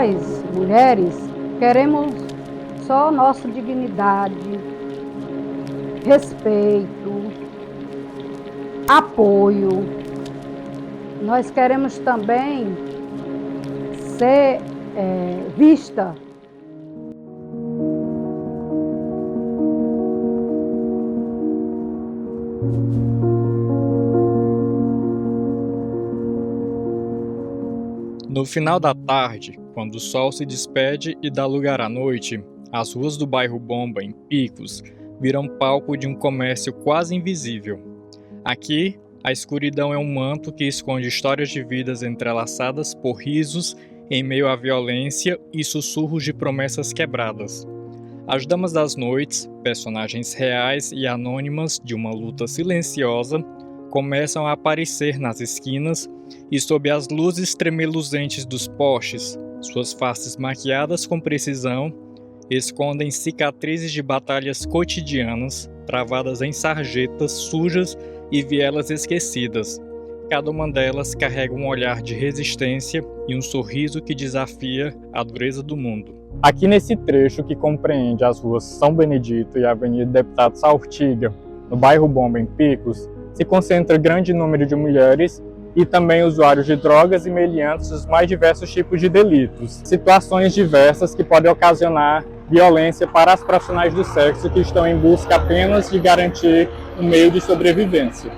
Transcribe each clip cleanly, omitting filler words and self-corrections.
Nós, mulheres, queremos só nossa dignidade, respeito, apoio. Nós queremos também ser vista. No final da tarde, quando o sol se despede e dá lugar à noite, as ruas do bairro Bomba, em Picos, viram palco de um comércio quase invisível. Aqui, a escuridão é um manto que esconde histórias de vidas entrelaçadas por risos em meio à violência e sussurros de promessas quebradas. As Damas das Noites, personagens reais e anônimas de uma luta silenciosa, começam a aparecer nas esquinas e sob as luzes tremeluzentes dos postes, suas faces maquiadas com precisão escondem cicatrizes de batalhas cotidianas travadas em sarjetas sujas e vielas esquecidas. Cada uma delas carrega um olhar de resistência e um sorriso que desafia a dureza do mundo. Aqui nesse trecho que compreende as ruas São Benedito e a Avenida Deputado Saurtiga, no bairro Bomba, em Picos, se concentra grande número de mulheres e também usuários de drogas e meliantes dos mais diversos tipos de delitos. Situações diversas que podem ocasionar violência para as profissionais do sexo que estão em busca apenas de garantir um meio de sobrevivência.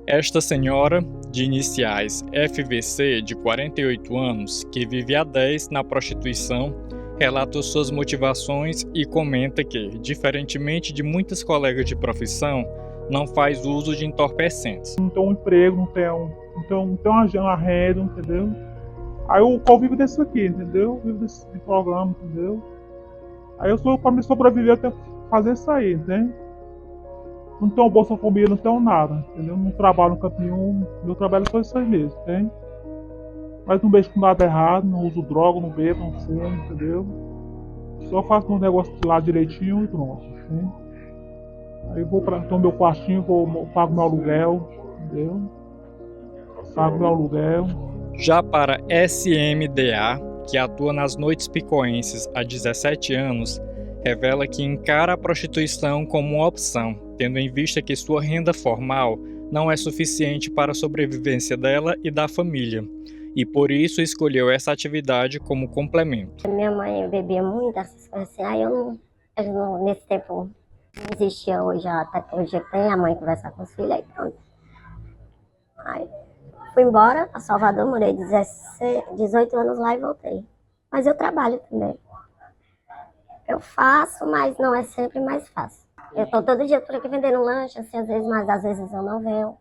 Esta senhora, de iniciais FVC, de 48 anos, que vive há 10 na prostituição, relata suas motivações e comenta que, diferentemente de muitas colegas de profissão, não faz uso de entorpecentes. Não tem um emprego, não tem uma renda, entendeu? Aí eu vivo desse aqui, entendeu? Vivo desse programa, entendeu? Aí pra me sobreviver, eu tenho que fazer isso aí, entende? Não tenho Bolsa Família, não tenho nada, entendeu? Não trabalho no canto nenhum, meu trabalho é só isso aí mesmo, entende? Mas não beijo com nada errado, não uso droga, não bebo, não fumo, entendeu? Só faço meus negócios lá direitinho e pronto, entende? Aí vou para então meu quartinho, pago meu aluguel, entendeu? Pago meu aluguel. Já para SMDA, que atua nas noites picoenses há 17 anos, revela que encara a prostituição como uma opção, tendo em vista que sua renda formal não é suficiente para a sobrevivência dela e da família, e por isso escolheu essa atividade como complemento. Minha mãe bebia muito essas coisas assim, aí eu não nesse tempo não existia hoje a tecnologia que tem, a mãe conversar com os filhos, aí pronto. Aí fui embora para Salvador, morei 18 anos lá e voltei. Mas eu trabalho também. Eu faço, mas não é sempre mais fácil. Eu estou todo dia por aqui vendendo lanche, assim, às vezes, mas às vezes eu não venho.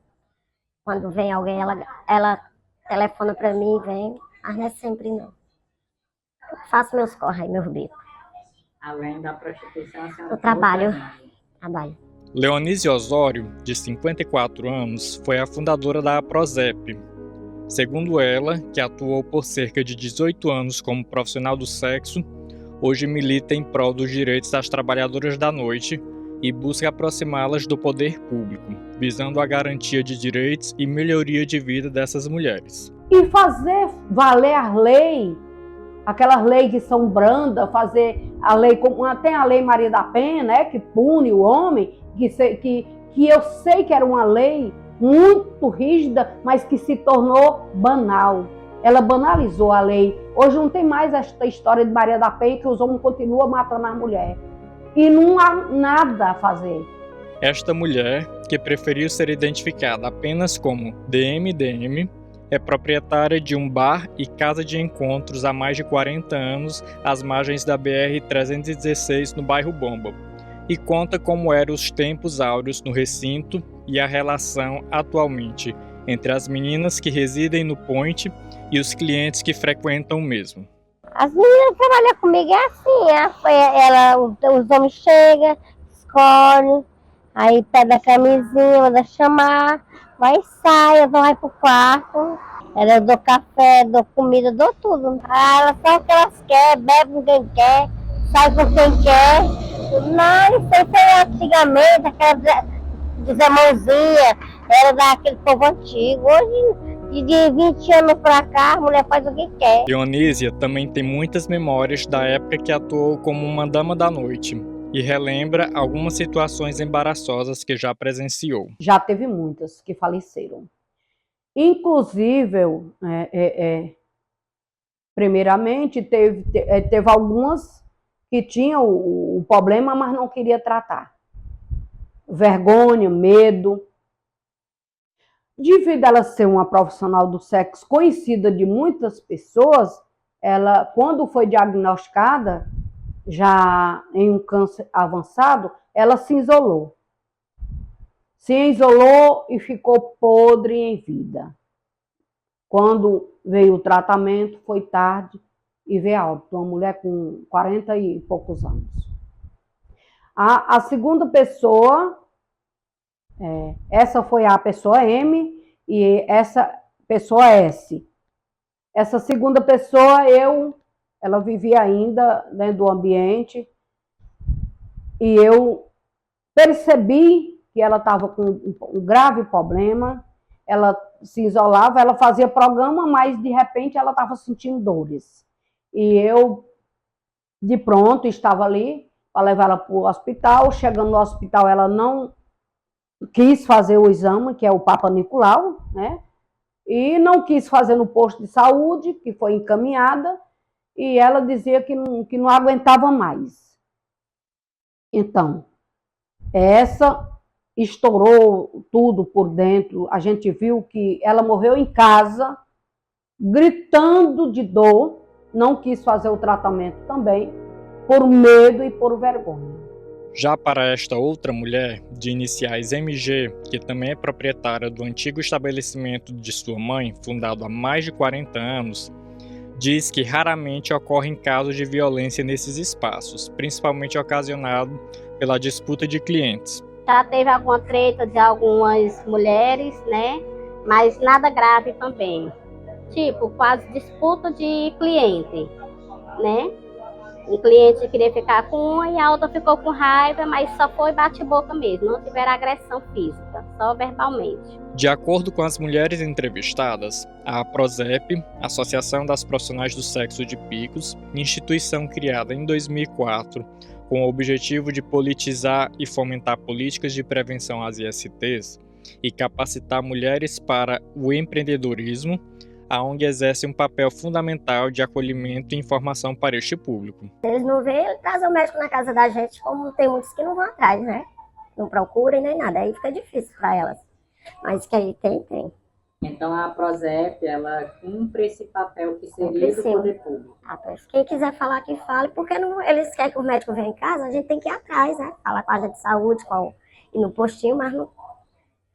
Quando vem alguém, ela telefona para mim e vem, mas não é sempre não. Eu faço meus corre, meus bicos. Além da prostituição, a senhora... Eu trabalho. Leonise Osório, de 54 anos, foi a fundadora da APROSEP. Segundo ela, que atuou por cerca de 18 anos como profissional do sexo, hoje milita em prol dos direitos das trabalhadoras da noite e busca aproximá-las do poder público, visando a garantia de direitos e melhoria de vida dessas mulheres. E fazer valer a lei, aquelas leis que são brandas, fazer a lei, como tem a lei Maria da Penha, né, que pune o homem, que eu sei que era uma lei muito rígida, mas que se tornou banal. Ela banalizou a lei. Hoje não tem mais esta história de Maria da Penha que os homens continuam matando a mulher. E não há nada a fazer. Esta mulher, que preferiu ser identificada apenas como DMDM, é proprietária de um bar e casa de encontros há mais de 40 anos às margens da BR-316 no bairro Bomba, e conta como eram os tempos áureos no recinto e a relação atualmente entre as meninas que residem no Point e os clientes que frequentam o mesmo. As meninas que trabalham comigo é assim, os homens chegam, escolhem, aí pega a camisinha, manda chamar, vai e sai, eu vai pro quarto, eu dou café, dou comida, dou tudo. Elas só o que elas querem, bebe com quem quer, sai com quem quer. Não, isso aí foi antigamente, aquela Zé Mãozinha, era daquele povo antigo. Hoje De 20 anos pra cá, a mulher faz o que quer. Dionísia também tem muitas memórias da época que atuou como uma dama da noite e relembra algumas situações embaraçosas que já presenciou. Já teve muitas que faleceram. Inclusive, primeiramente, teve algumas que tinham o problema, mas não queria tratar. Vergonha, medo. Devido a ela ser uma profissional do sexo conhecida de muitas pessoas, ela, quando foi diagnosticada, já em um câncer avançado, ela se isolou. Se isolou e ficou podre em vida. Quando veio o tratamento, foi tarde e veio alto. Uma mulher com 40 e poucos anos. A segunda pessoa, essa foi a pessoa M e essa pessoa S. Essa segunda pessoa, ela vivia ainda dentro do ambiente e eu percebi que ela estava com um grave problema. Ela se isolava, ela fazia programa, mas de repente ela estava sentindo dores. E eu, de pronto, estava ali para levar ela para o hospital. Chegando no hospital, ela não quis fazer o exame, que é o Papa Nicolau, né? E não quis fazer no posto de saúde, que foi encaminhada, e ela dizia que não aguentava mais. Então, essa estourou tudo por dentro. A gente viu que ela morreu em casa, gritando de dor, não quis fazer o tratamento também, por medo e por vergonha. Já para esta outra mulher, de iniciais MG, que também é proprietária do antigo estabelecimento de sua mãe, fundado há mais de 40 anos, diz que raramente ocorrem casos de violência nesses espaços, principalmente ocasionado pela disputa de clientes. Já teve alguma treta de algumas mulheres, né? Mas nada grave também. Tipo, quase disputa de cliente, né? Um cliente queria ficar com uma e a outra ficou com raiva, mas só foi bate-boca mesmo, não tiveram agressão física, só verbalmente. De acordo com as mulheres entrevistadas, a APROSEP, Associação das Profissionais do Sexo de Picos, instituição criada em 2004, com o objetivo de politizar e fomentar políticas de prevenção às ISTs e capacitar mulheres para o empreendedorismo, a ONG exerce um papel fundamental de acolhimento e informação para este público. Eles não veem, ele traz o médico na casa da gente, como tem muitos que não vão atrás, né? Não procuram nem nada, aí fica difícil para elas. Mas que aí tem. Então a PROSEP, ela cumpre esse papel que seria do poder público. Quem quiser falar que fale, porque não, eles querem que o médico venha em casa, a gente tem que ir atrás, né? Falar com a agente de saúde, ir no postinho, mas não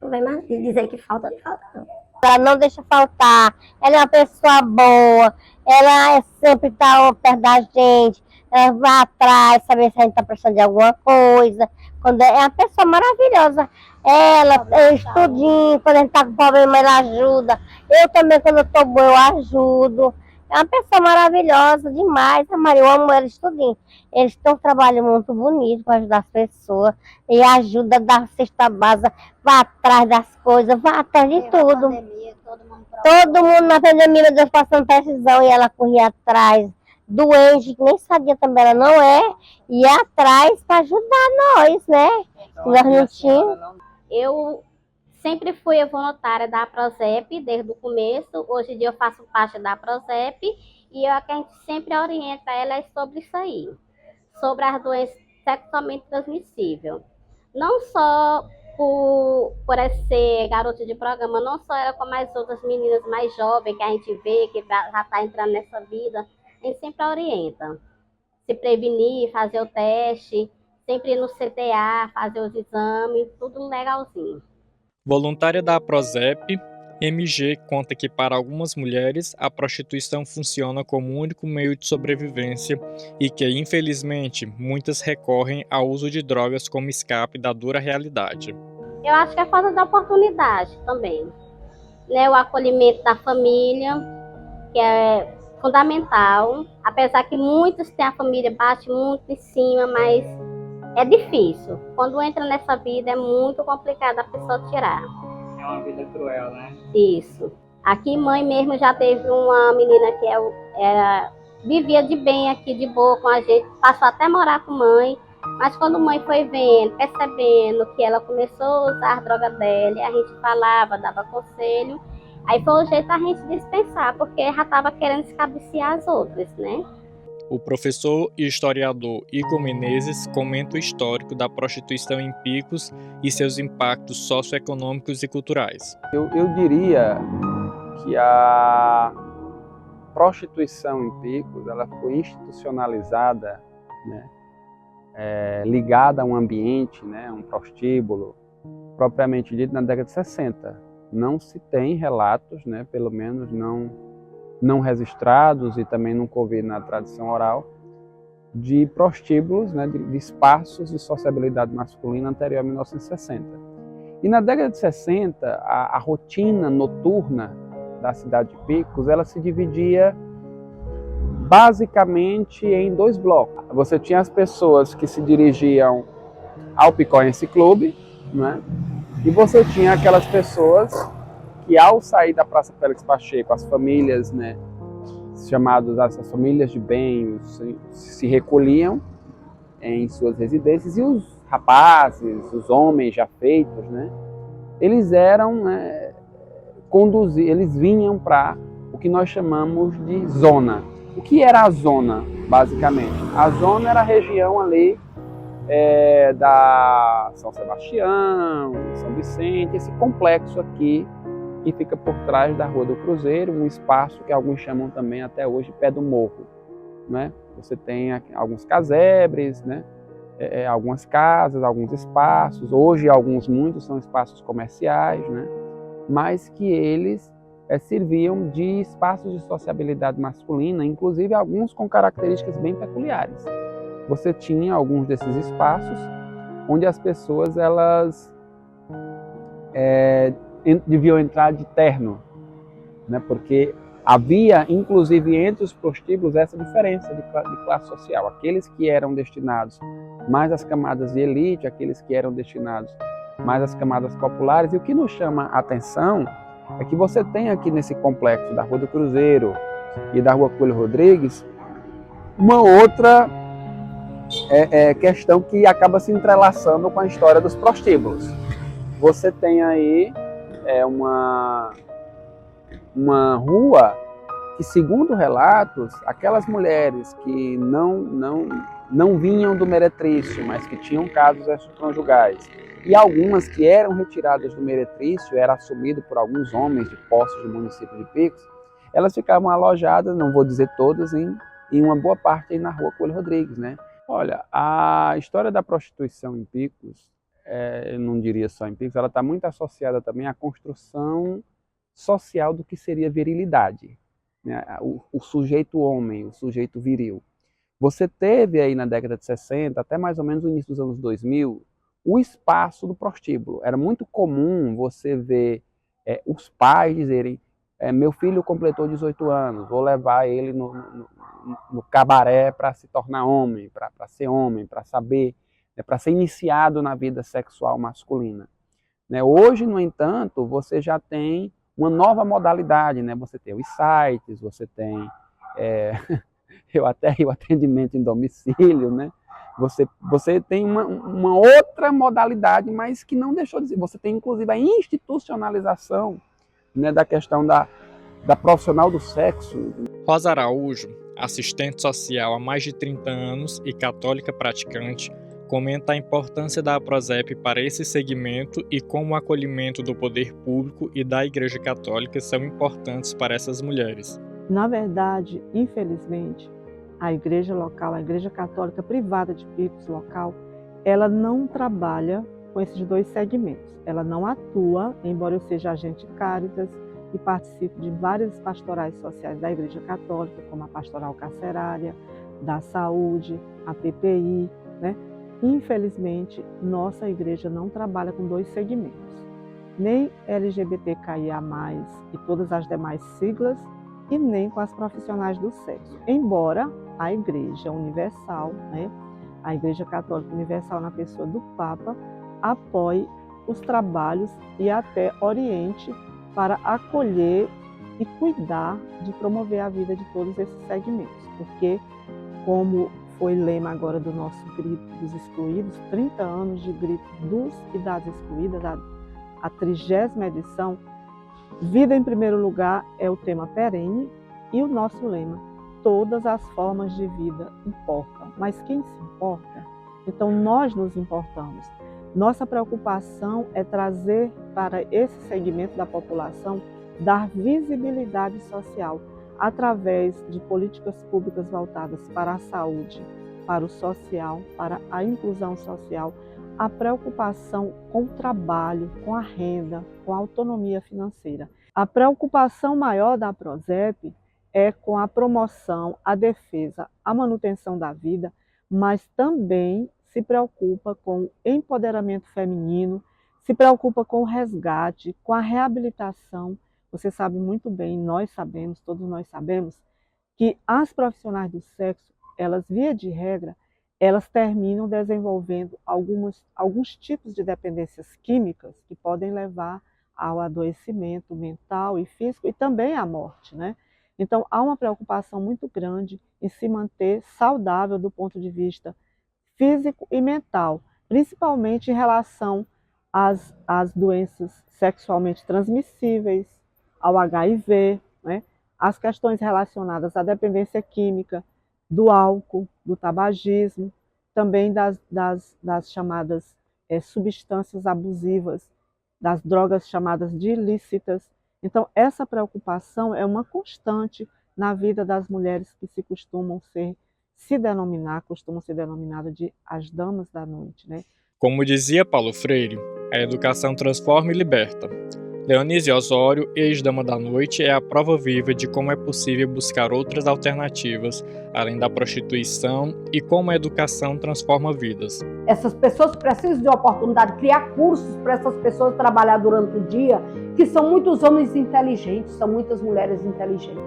vem mais dizer que falta, não falta não. Ela não deixa faltar, ela é uma pessoa boa, ela sempre está perto da gente, ela vai atrás, saber se a gente está precisando de alguma coisa. É uma pessoa maravilhosa. Ela, estudinho, quando a gente está com problema, ela ajuda. Eu também, quando eu estou boa, eu ajudo. É uma pessoa maravilhosa demais, a Maria, eu amo ela estudinho. Eles têm um trabalho muito bonito para ajudar as pessoas. E ajuda da cesta básica, vai atrás das coisas, vai atrás de tudo. Todo mundo na pandemia, meu Deus, passando precisão, e ela corria atrás. Doente, que nem sabia também, ela não é, ia atrás para ajudar nós, né? Então, nós não tínhamos. Eu sempre fui a voluntária da PROSEP desde o começo. Hoje em dia eu faço parte da PROSEP e a gente sempre orienta ela sobre isso aí, sobre as doenças sexualmente transmissívees. Não só por ela ser garota de programa, não só ela, como as outras meninas mais jovens que a gente vê, que já está entrando nessa vida, a gente sempre orienta. Se prevenir, fazer o teste, sempre ir no CTA, fazer os exames, tudo legalzinho. Voluntária da APROSEP, MG conta que para algumas mulheres a prostituição funciona como o único meio de sobrevivência e que, infelizmente, muitas recorrem ao uso de drogas como escape da dura realidade. Eu acho que é falta de oportunidade também, né? O acolhimento da família, que é fundamental, apesar que muitos têm a família, bate muito em cima, mas é difícil. Quando entra nessa vida é muito complicado a pessoa tirar. É uma vida cruel, né? Isso. Aqui, mãe mesmo já teve uma menina que vivia de bem aqui, de boa com a gente, passou até a morar com mãe, mas quando mãe foi vendo, percebendo que ela começou a usar a droga dela, a gente falava, dava conselho, aí foi o jeito da gente dispensar, porque já estava querendo escabiciar as outras, né? O professor e historiador Igor Menezes comenta o histórico da prostituição em Picos e seus impactos socioeconômicos e culturais. Eu diria que a prostituição em Picos ela foi institucionalizada, né, ligada a um ambiente, né, um prostíbulo, propriamente dito, na década de 60. Não se tem relatos, né, pelo menos não registrados e também nunca ouvi na tradição oral, de prostíbulos, né, de espaços de sociabilidade masculina anterior a 1960. E na década de 60, a rotina noturna da cidade de Picos, ela se dividia basicamente em 2 blocos. Você tinha as pessoas que se dirigiam ao Picoense Clube, né? E você tinha aquelas pessoas que, ao sair da Praça Félix Pacheco, as famílias, né, chamadas as famílias de bem, se recolhiam em suas residências, e os rapazes, os homens já feitos, né, eles eram, né, eles vinham para o que nós chamamos de zona. O que era a zona, basicamente? A zona era a região ali da São Sebastião, São Vicente, esse complexo aqui que fica por trás da Rua do Cruzeiro, um espaço que alguns chamam também até hoje Pé do Morro, né? Você tem alguns casebres, né? Algumas casas, alguns espaços, hoje muitos são espaços comerciais, né? Mas que eles serviam de espaços de sociabilidade masculina, inclusive alguns com características bem peculiares. Você tinha alguns desses espaços onde as pessoas elas deviam entrar de terno, né? Porque havia, inclusive, entre os prostíbulos essa diferença de classe social. Aqueles que eram destinados mais às camadas de elite, aqueles que eram destinados mais às camadas populares. E o que nos chama a atenção é que você tem aqui nesse complexo da Rua do Cruzeiro e da Rua Coelho Rodrigues uma outra questão que acaba se entrelaçando com a história dos prostíbulos. Você tem aí uma rua que, segundo relatos, aquelas mulheres que não vinham do meretrício, mas que tinham casos extraconjugais, e algumas que eram retiradas do meretrício, era assumido por alguns homens de postos do município de Picos, elas ficavam alojadas, não vou dizer todas, em uma boa parte aí na Rua Coelho Rodrigues, né? Olha, a história da prostituição em Picos, eu não diria só em Picos, ela está muito associada também à construção social do que seria virilidade, né? O sujeito homem, o sujeito viril. Você teve aí na década de 60, até mais ou menos o início dos anos 2000, o espaço do prostíbulo. Era muito comum você ver os pais dizerem: meu filho completou 18 anos, vou levar ele no cabaré para se tornar homem, para ser homem, para saber, para ser iniciado na vida sexual masculina. Né? Hoje, no entanto, você já tem uma nova modalidade, né? Você tem os sites, você tem o atendimento em domicílio, né? Você tem uma outra modalidade, mas que não deixou de ser. Você tem, inclusive, a institucionalização, né, da questão da profissional do sexo. Rosa Araújo, assistente social há mais de 30 anos e católica praticante, comenta a importância da APROSEP para esse segmento e como o acolhimento do poder público e da Igreja Católica são importantes para essas mulheres. Na verdade, infelizmente, a igreja local, a Igreja Católica Privada de Picos local, ela não trabalha com esses 2 segmentos. Ela não atua, embora eu seja agente Cáritas e participe de várias pastorais sociais da Igreja Católica, como a Pastoral Carcerária, da Saúde, a PPI, né? Infelizmente, nossa igreja não trabalha com 2 segmentos, nem LGBTQIA+, e todas as demais siglas, e nem com as profissionais do sexo. Embora a Igreja Universal, né, a Igreja Católica Universal na pessoa do Papa, apoie os trabalhos e até oriente para acolher e cuidar de promover a vida de todos esses segmentos, porque, como foi lema agora do nosso Grito dos Excluídos, 30 anos de Grito dos e das Excluídas, a 30ª edição, vida em primeiro lugar é o tema perene e o nosso lema, todas as formas de vida importam. Mas quem se importa? Então nós nos importamos. Nossa preocupação é trazer para esse segmento da população, dar visibilidade social através de políticas públicas voltadas para a saúde, para o social, para a inclusão social, a preocupação com o trabalho, com a renda, com a autonomia financeira. A preocupação maior da Prozep é com a promoção, a defesa, a manutenção da vida, mas também se preocupa com o empoderamento feminino, se preocupa com o resgate, com a reabilitação. Você sabe muito bem, nós sabemos, todos nós sabemos, que as profissionais do sexo, elas, via de regra, elas terminam desenvolvendo alguns tipos de dependências químicas que podem levar ao adoecimento mental e físico e também à morte, né? Então, há uma preocupação muito grande em se manter saudável do ponto de vista físico e mental, principalmente em relação às doenças sexualmente transmissíveis, ao HIV, né? As questões relacionadas à dependência química, do álcool, do tabagismo, também das chamadas substâncias abusivas, das drogas chamadas de ilícitas. Então, essa preocupação é uma constante na vida das mulheres que costumam ser denominadas de as damas da noite, né? Como dizia Paulo Freire, a educação transforma e liberta. Leonise Osório, ex-dama da noite, é a prova viva de como é possível buscar outras alternativas, além da prostituição, e como a educação transforma vidas. Essas pessoas precisam de oportunidade, criar cursos para essas pessoas trabalhar durante o dia, que são muitos homens inteligentes, são muitas mulheres inteligentes.